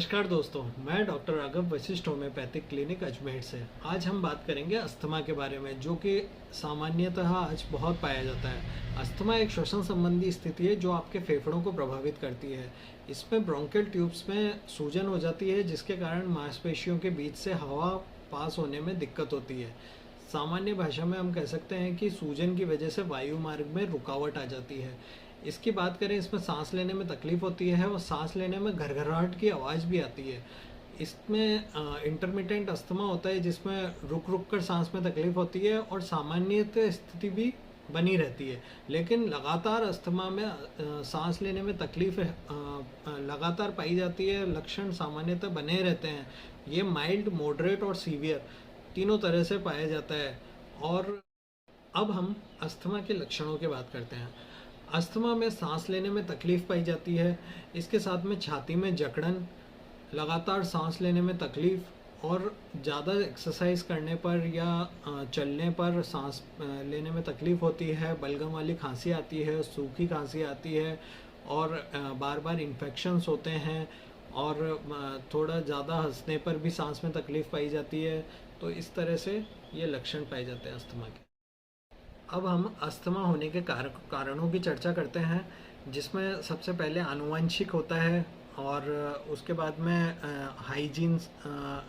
नमस्कार दोस्तों, मैं doctor Raghav Vashishtha homeopathic clinic Ajmer से। आज हम बात करेंगे अस्थमा के बारे में, जो कि सामान्यतः आज बहुत पाया जाता है। अस्थमा एक श्वसन संबंधी स्थिति है जो आपके फेफड़ों को प्रभावित करती है। इसमें ब्रोंकियल ट्यूब्स में सूजन हो जाती है, जिसके कारण मांसपेशियों के बीच से हवा पास होने में दिक्कत होती है। सामान्य भाषा में हम कह सकते हैं कि सूजन की वजह से वायु मार्ग में रुकावट आ जाती है। इसकी बात करें, इसमें सांस लेने में तकलीफ होती है और सांस लेने में घरघराहट की आवाज़ भी आती है। इसमें इंटरमिटेंट अस्थमा होता है, जिसमें रुक रुक कर सांस में तकलीफ होती है और सामान्यतः स्थिति भी बनी रहती है। लेकिन लगातार अस्थमा में सांस लेने में तकलीफ लगातार पाई जाती है। लक्षण सामान्यतः बने रहते हैं। ये माइल्ड, मॉडरेट और सीवियर तीनों तरह से पाया जाता है। और अब हम अस्थमा के लक्षणों की बात करते हैं। अस्थमा में सांस लेने में तकलीफ पाई जाती है। इसके साथ में छाती में जकड़न, लगातार सांस लेने में तकलीफ और ज़्यादा एक्सरसाइज करने पर या चलने पर सांस लेने में तकलीफ होती है। बलगम वाली खांसी आती है, सूखी खांसी आती है और बार बार इन्फेक्शंस होते हैं और थोड़ा ज़्यादा हंसने पर भी सांस में तकलीफ पाई जाती है। तो इस तरह से ये लक्षण पाए जाते हैं अस्थमा के। अब हम अस्थमा होने के कारणों की चर्चा करते हैं, जिसमें सबसे पहले आनुवंशिक होता है और उसके बाद में हाइजीन,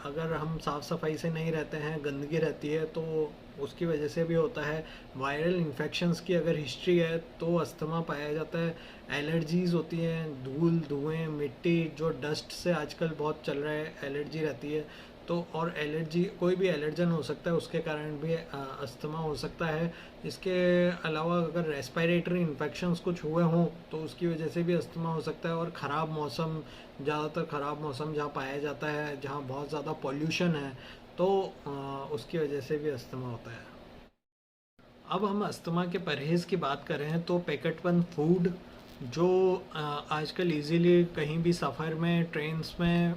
अगर हम साफ़ सफाई से नहीं रहते हैं, गंदगी रहती है तो उसकी वजह से भी होता है। वायरल इन्फेक्शंस की अगर हिस्ट्री है तो अस्थमा पाया जाता है। एलर्जीज़ होती हैं, धूल, धुएं, मिट्टी, जो डस्ट से आजकल बहुत चल रहा है, एलर्जी रहती है। तो और एलर्जी, कोई भी एलर्जन हो सकता है, उसके कारण भी अस्थमा हो सकता है। इसके अलावा अगर रेस्पिरेटरी इन्फेक्शंस कुछ हुए हों तो उसकी वजह से भी अस्थमा हो सकता है। और ख़राब मौसम, ज़्यादातर ख़राब मौसम जहाँ पाया जाता है, जहाँ बहुत ज़्यादा पॉल्यूशन है, तो उसकी वजह से भी अस्थमा होता है। अब हम अस्थमा के परहेज़ की बात करें तो पैकेट बंद फूड, जो आजकल इजीली कहीं भी सफ़र में, ट्रेन्स में,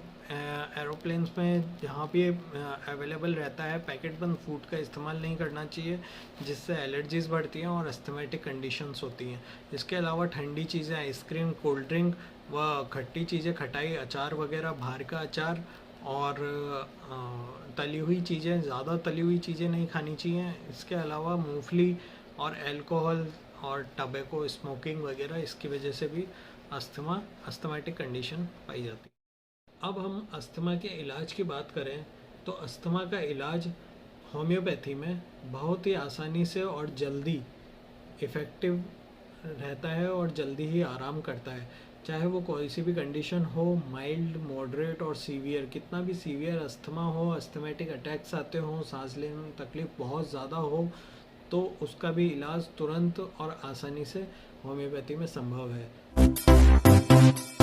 एरोप्लेन्स में, जहाँ भी अवेलेबल रहता है, पैकेट बंद फूड का इस्तेमाल नहीं करना चाहिए, जिससे एलर्जीज़ बढ़ती हैं और अस्थमेटिक कंडीशंस होती हैं। इसके अलावा ठंडी चीज़ें, आइसक्रीम, कोल्ड ड्रिंक व खट्टी चीज़ें, खटाई, अचार वगैरह, बाहर का अचार और तली हुई चीज़ें, ज़्यादा तली हुई चीज़ें नहीं खानी चाहिए। इसके अलावा मूंगफली और अल्कोहल और टबैको, स्मोकिंग वगैरह, इसकी वजह से भी अस्थमेटिक कंडीशन पाई जाती है। अब हम अस्थमा के इलाज की बात करें तो अस्थमा का इलाज होम्योपैथी में बहुत ही आसानी से और जल्दी इफ़ेक्टिव रहता है और जल्दी ही आराम करता है। चाहे वो कोई सी भी कंडीशन हो, माइल्ड, मॉडरेट और सीवियर, कितना भी सीवियर अस्थमा हो, अस्थमेटिक अटैक्स आते हों, सांस लेने में तकलीफ बहुत ज़्यादा हो, तो उसका भी इलाज तुरंत और आसानी से होम्योपैथी में संभव है।